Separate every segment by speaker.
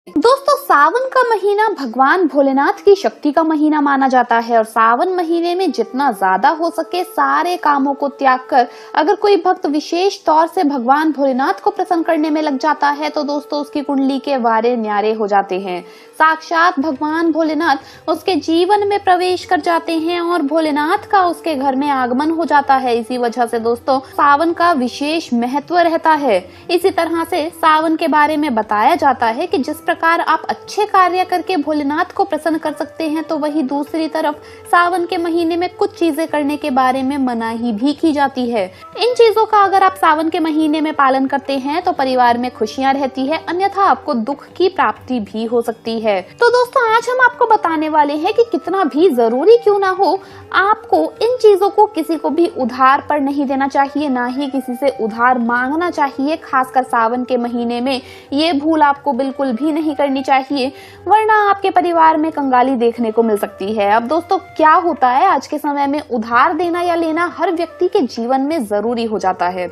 Speaker 1: दोस्तों, सावन का महीना भगवान भोलेनाथ की शक्ति का महीना माना जाता है और सावन महीने में जितना ज्यादा हो सके सारे कामों को त्याग कर अगर कोई भक्त विशेष तौर से भगवान भोलेनाथ को प्रसन्न करने में लग जाता है तो दोस्तों उसकी कुंडली के वारे न्यारे हो जाते हैं। साक्षात भगवान भोलेनाथ उसके जीवन में प्रवेश कर जाते हैं और भोलेनाथ का उसके घर में आगमन हो जाता है। इसी वजह से दोस्तों सावन का विशेष महत्व रहता है। इसी तरह से सावन के बारे में बताया जाता है कि जिस प्रकार आप अच्छे कार्य करके भोलेनाथ को प्रसन्न कर सकते हैं तो वही दूसरी तरफ सावन के महीने में कुछ चीजें करने के बारे में मनाही भी की जाती है। इन चीजों का अगर आप सावन के महीने में पालन करते हैं तो परिवार में खुशियां रहती है, अन्यथा आपको दुख की प्राप्ति भी हो सकती है। तो दोस्तों आज हम आपको बताने वाले हैं कि कितना भी जरूरी क्यों ना हो आपको इन चीजों को किसी को भी उधार पर नहीं देना चाहिए, ना ही किसी से उधार मांगना चाहिए। खासकर सावन के महीने में ये भूल आपको बिल्कुल भी नहीं करनी चाहिए, वरना आपके परिवार में कंगाली देखने को मिल सकती है। अब दोस्तों क्या होता है, आज के समय में उधार देना या लेना हर व्यक्ति के जीवन में जरूरी हो जाता है।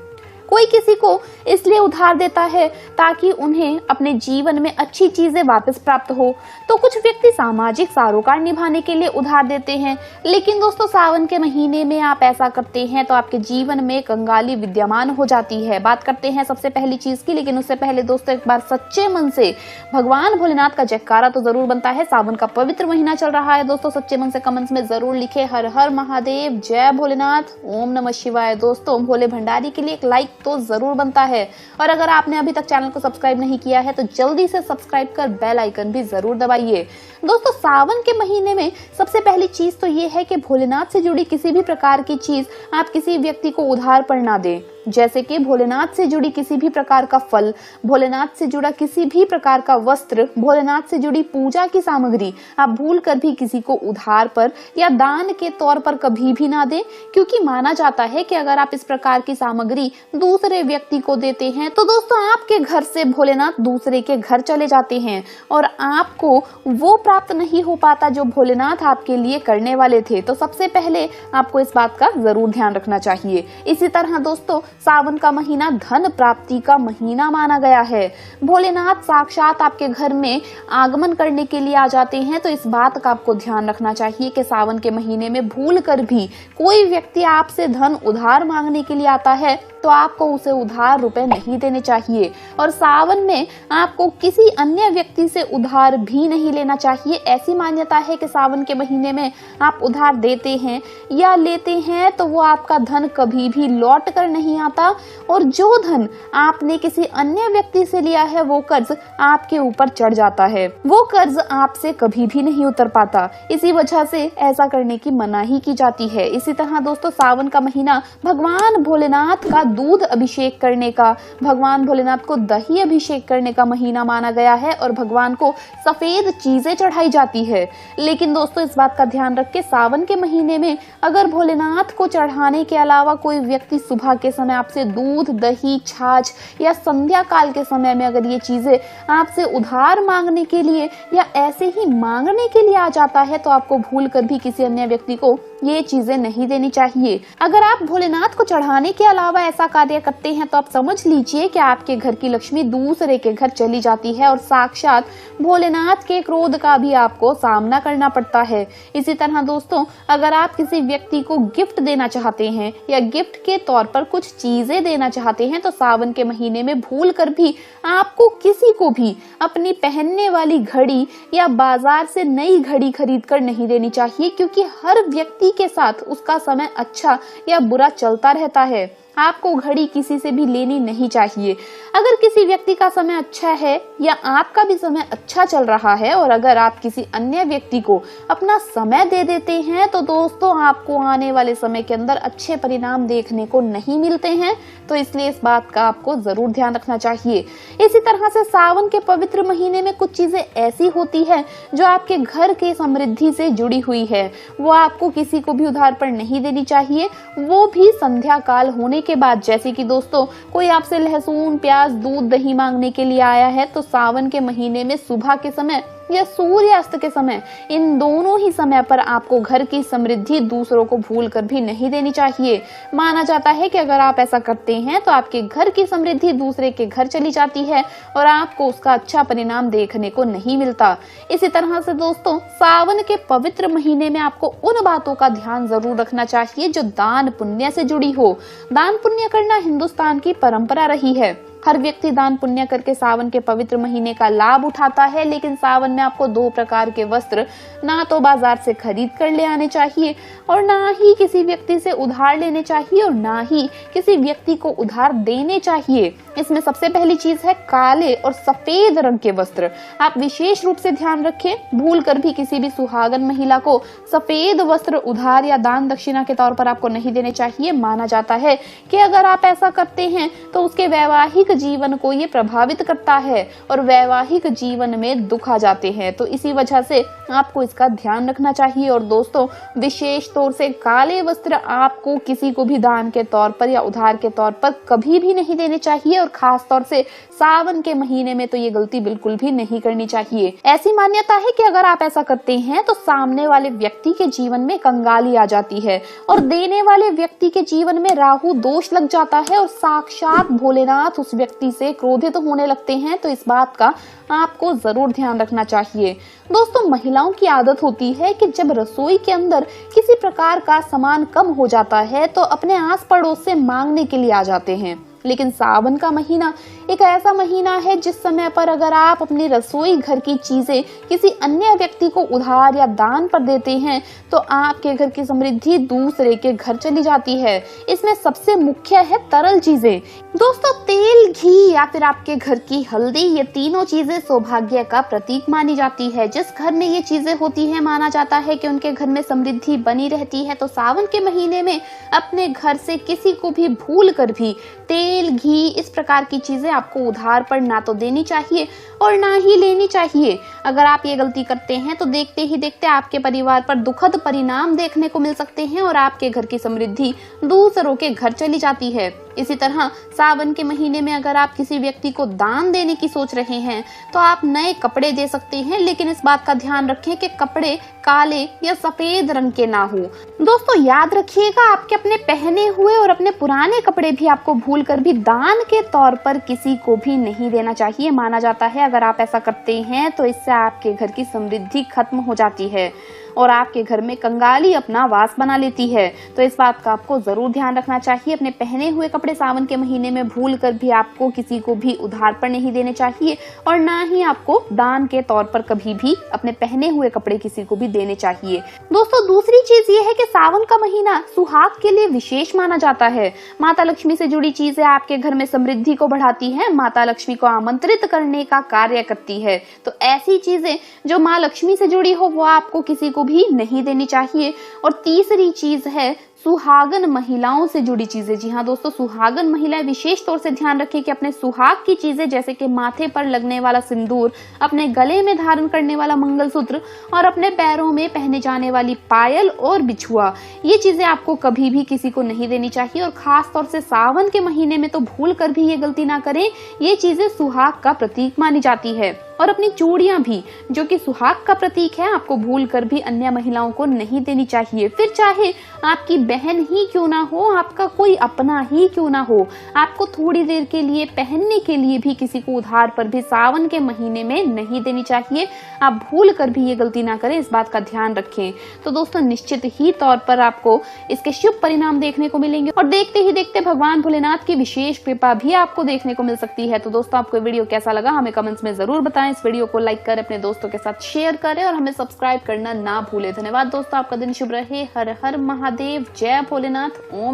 Speaker 1: कोई किसी को इसलिए उधार देता है ताकि उन्हें अपने जीवन में अच्छी चीजें वापस प्राप्त हो, तो कुछ व्यक्ति सामाजिक सरोकार निभाने के लिए उधार देते हैं। लेकिन दोस्तों सावन के महीने में आप ऐसा करते हैं तो आपके जीवन में कंगाली विद्यमान हो जाती है। बात करते हैं सबसे पहली चीज की, लेकिन उससे पहले दोस्तों एक बार सच्चे मन से भगवान भोलेनाथ का जयकारा तो जरूर बनता है। सावन का पवित्र महीना चल रहा है दोस्तों, सच्चे मन से कमेंट्स में जरूर लिखे हर हर महादेव, जय भोलेनाथ, ओम नमः शिवाय। दोस्तों भोले भंडारी के लिए एक लाइक तो जरूर बनता है और अगर आपने अभी तक चैनल को सब्सक्राइब नहीं किया है तो जल्दी से सब्सक्राइब कर बेल आइकन भी जरूर दबाइए। दोस्तों सावन के महीने में सबसे पहली चीज तो ये है कि भोलेनाथ से जुड़ी किसी भी प्रकार की चीज आप किसी व्यक्ति को उधार पर ना दें। जैसे कि भोलेनाथ से जुड़ी किसी भी प्रकार का फल, भोलेनाथ से जुड़ा किसी भी प्रकार का वस्त्र, भोलेनाथ से जुड़ी पूजा की सामग्री आप भूल कर भी किसी को उधार पर या दान के तौर पर कभी भी ना दें, क्योंकि माना जाता है कि अगर आप इस प्रकार की सामग्री दूसरे व्यक्ति को देते हैं तो दोस्तों आपके घर से भोलेनाथ दूसरे के घर चले जाते हैं और आपको वो प्राप्त नहीं हो पाता जो भोलेनाथ आपके लिए करने वाले थे। तो सबसे पहले आपको इस बात का जरूर ध्यान रखना चाहिए। इसी तरह दोस्तों सावन का महीना धन प्राप्ति का महीना माना गया है। भोलेनाथ साक्षात आपके घर में आगमन करने के लिए आ जाते हैं, तो इस बात का आपको ध्यान रखना चाहिए कि सावन के महीने में भूल कर भी कोई व्यक्ति आपसे धन उधार मांगने के लिए आता है तो आपको उसे उधार रुपए नहीं देने चाहिए और सावन में आपको किसी अन्य व्यक्ति से उधार भी नहीं लेना चाहिए। ऐसी मान्यता है कि सावन के महीने में आप उधार देते हैं या लेते हैं तो वो आपका धन कभी भी लौट कर नहीं आता और जो धन आपने किसी अन्य व्यक्ति से लिया है वो कर्ज आपके ऊपर चढ़ जाता है, वो कर्ज आपसे कभी भी नहीं उतर पाता। इसी वजह से ऐसा करने की मनाही की जाती है। इसी तरह दोस्तों सावन का महीना भगवान भोलेनाथ का दूध अभिषेक करने का, भगवान भोलेनाथ को दही अभिषेक करने का महीना माना गया है और भगवान को सफेद चीजें चढ़ाई जाती है। लेकिन दोस्तों इस बात का ध्यान रख के सावन के महीने में अगर भोलेनाथ को चढ़ाने के अलावा कोई व्यक्ति सुबह के समय आपसे दूध, दही, छाछ या संध्या काल के समय में अगर ये चीजें आपसे उधार मांगने के लिए या ऐसे ही मांगने के लिए आ जाता है तो आपको भूल कर भी किसी अन्य व्यक्ति को ये चीजें नहीं देनी चाहिए। अगर आप भोलेनाथ को चढ़ाने के अलावा ऐसा कार्य करते हैं तो आप समझ लीजिए कि आपके घर की लक्ष्मी दूसरे के घर चली जाती है और साक्षात भोलेनाथ के क्रोध का भी आपको सामना करना पड़ता है। इसी तरह दोस्तों अगर आप किसी व्यक्ति को गिफ्ट देना चाहते हैं या गिफ्ट के तौर पर कुछ चीजें देना चाहते हैं तो सावन के महीने में भूल कर भी आपको किसी को भी अपनी पहनने वाली घड़ी या बाजार से नई घड़ी खरीद कर नहीं देनी चाहिए, क्योंकि हर व्यक्ति के साथ उसका समय अच्छा या बुरा चलता रहता है। आपको घड़ी किसी से भी लेनी नहीं चाहिए। अगर किसी व्यक्ति का समय अच्छा है या आपका भी समय अच्छा चल रहा है और अगर आप किसी अन्य व्यक्ति को अपना समय दे देते हैं तो दोस्तों आपको आने वाले समय के अंदर अच्छे परिणाम देखने को नहीं मिलते हैं। तो इसलिए इस बात का आपको जरूर ध्यान रखना चाहिए। इसी तरह से सावन के पवित्र महीने में कुछ चीजें ऐसी होती है जो आपके घर के समृद्धि से जुड़ी हुई है, वो आपको किसी को भी उधार पर नहीं देनी चाहिए, वो भी संध्या काल होने के बाद। जैसे कि दोस्तों कोई आपसे लहसुन, प्याज, दूध, दही मांगने के लिए आया है तो सावन के महीने में सुबह के समय या सूर्यास्त के समय, इन दोनों ही समय पर आपको घर की समृद्धि दूसरों को भूल कर भी नहीं देनी चाहिए। माना जाता है कि अगर आप ऐसा करते हैं तो आपके घर की समृद्धि दूसरे के घर चली जाती है और आपको उसका अच्छा परिणाम देखने को नहीं मिलता। इसी तरह से दोस्तों, सावन के पवित्र महीने में आपको उन बातों का ध्यान जरूर रखना चाहिए जो दान पुण्य से जुड़ी हो। दान पुण्य करना हिंदुस्तान की परंपरा रही है। हर व्यक्ति दान पुण्य करके सावन के पवित्र महीने का लाभ उठाता है, लेकिन सावन में आपको 2 प्रकार के वस्त्र ना तो बाजार से खरीद कर ले आने चाहिए और ना ही किसी व्यक्ति से उधार लेने चाहिए और ना ही किसी व्यक्ति को उधार देने चाहिए। इसमें सबसे पहली चीज है काले और सफेद रंग के वस्त्र। आप विशेष रूप से ध्यान रखें, भूल कर भी किसी भी सुहागन महिला को सफेद वस्त्र उधार या दान दक्षिणा के तौर पर आपको नहीं देने चाहिए। माना जाता है कि अगर आप ऐसा करते हैं तो उसके वैवाहिक जीवन को ये प्रभावित करता है और वैवाहिक जीवन में दुख आ जाते हैं। तो इसी वजह से आपको इसका ध्यान रखना चाहिए। और दोस्तों, विशेष तौर से काले वस्त्र आपको किसी को भी दान के तौर पर या उधार के तौर पर कभी भी नहीं देने चाहिए और खास तौर से सावन के महीने में तो ये गलती बिल्कुल भी नहीं करनी चाहिए। ऐसी मान्यता है कि अगर आप ऐसा करते हैं तो सामने वाले व्यक्ति के जीवन में कंगाली आ जाती है और देने वाले व्यक्ति के जीवन में राहु दोष लग जाता है और साक्षात भोलेनाथ उस व्यक्ति से क्रोधित होने लगते हैं। तो इस बात का आपको जरूर ध्यान रखना चाहिए। दोस्तों, महिलाओं की आदत होती है कि जब रसोई के अंदर किसी प्रकार का सामान कम हो जाता है तो अपने आस पड़ोस से मांगने के लिए आ जाते हैं। लेकिन सावन का महीना एक ऐसा महीना है जिस समय पर अगर आप अपनी रसोई घर की चीजें किसी अन्य व्यक्ति को उधार या दान पर देते हैं तो आपके घर की समृद्धि दूसरे के घर चली जाती है। इसमें सबसे मुख्य है तरल चीजें। दोस्तों, तेल, घी या फिर आपके घर की हल्दी, ये तीनों चीजें सौभाग्य का प्रतीक मानी जाती है। जिस घर में ये चीजें होती हैं, माना जाता है कि उनके घर में समृद्धि बनी रहती है। तो सावन के महीने में अपने घर से किसी को भी भूल कर भी तेल, घी, इस प्रकार की चीजें आपको उधार पर ना तो देनी चाहिए और ना ही लेनी चाहिए। अगर आप ये गलती करते हैं तो देखते ही देखते आपके परिवार पर दुखद परिणाम देखने को मिल सकते हैं और आपके घर की समृद्धि दूसरों के घर चली जाती है। इसी तरह सावन के महीने में अगर आप किसी व्यक्ति को दान देने की सोच रहे हैं तो आप नए कपड़े दे सकते हैं, लेकिन इस बात का ध्यान रखें कि कपड़े काले या सफेद रंग के ना हो। दोस्तों, याद रखिएगा, आपके अपने पहने हुए और अपने पुराने कपड़े भी आपको भूल कर भी दान के तौर पर किसी को भी नहीं देना चाहिए। माना जाता है अगर आप ऐसा करते हैं तो इससे आपके घर की समृद्धि खत्म हो जाती है और आपके घर में कंगाली अपना वास बना लेती है। तो इस बात का आपको जरूर ध्यान रखना चाहिए। अपने पहने हुए कपड़े सावन के महीने में भूल कर भी आपको किसी को भी उधार पर नहीं देने चाहिए और ना ही आपको दान के तौर पर कभी भी अपने पहने हुए कपड़े किसी को भी देने चाहिए। दोस्तों, दूसरी चीज ये है कि सावन का महीना सुहाग के लिए विशेष माना जाता है। माता लक्ष्मी से जुड़ी चीजें आपके घर में समृद्धि को बढ़ाती हैं, माता लक्ष्मी को आमंत्रित करने का कार्य करती है। तो ऐसी चीजें जो माँ लक्ष्मी से जुड़ी हो वो आपको किसी को भी नहीं देनी चाहिए। और तीसरी चीज है सुहागन महिलाओं से जुड़ी चीजें। जी हाँ दोस्तों, सुहागन महिलाएं विशेष तौर से ध्यान रखें कि अपने सुहाग की चीजें जैसे कि माथे पर लगने वाला सिंदूर, अपने गले में धारण करने वाला मंगलसूत्र और अपने पैरों में पहने जाने वाली पायल और बिछुआ, ये चीजें आपको कभी भी किसी को नहीं देनी चाहिए। और खास तौर से सावन के महीने में तो भूल कर भी ये गलती ना करें, ये चीजें सुहाग का प्रतीक मानी जाती है। और अपनी चूड़ियां भी जो कि सुहाग का प्रतीक है, आपको भूल कर भी अन्य महिलाओं को नहीं देनी चाहिए। फिर चाहे आपकी बहन ही क्यों ना हो, आपका कोई अपना ही क्यों ना हो, आपको थोड़ी देर के लिए पहनने के लिए भी किसी को उधार पर भी सावन के महीने में नहीं देनी चाहिए। आप भूल कर भी ये गलती ना करें, इस बात का ध्यान रखें। तो दोस्तों, निश्चित ही तौर पर आपको इसके शुभ परिणाम देखने को मिलेंगे और देखते ही देखते भगवान भोलेनाथ की विशेष कृपा भी आपको देखने को मिल सकती है। तो दोस्तों, आपको वीडियो कैसा लगा हमें कमेंट्स में जरूर बताएं। इस वीडियो को लाइक करें, अपने दोस्तों के साथ शेयर करें और हमें सब्सक्राइब करना ना भूलें। धन्यवाद दोस्तों, आपका दिन शुभ रहे। हर हर महादेव, जय भोलेनाथ, ओम।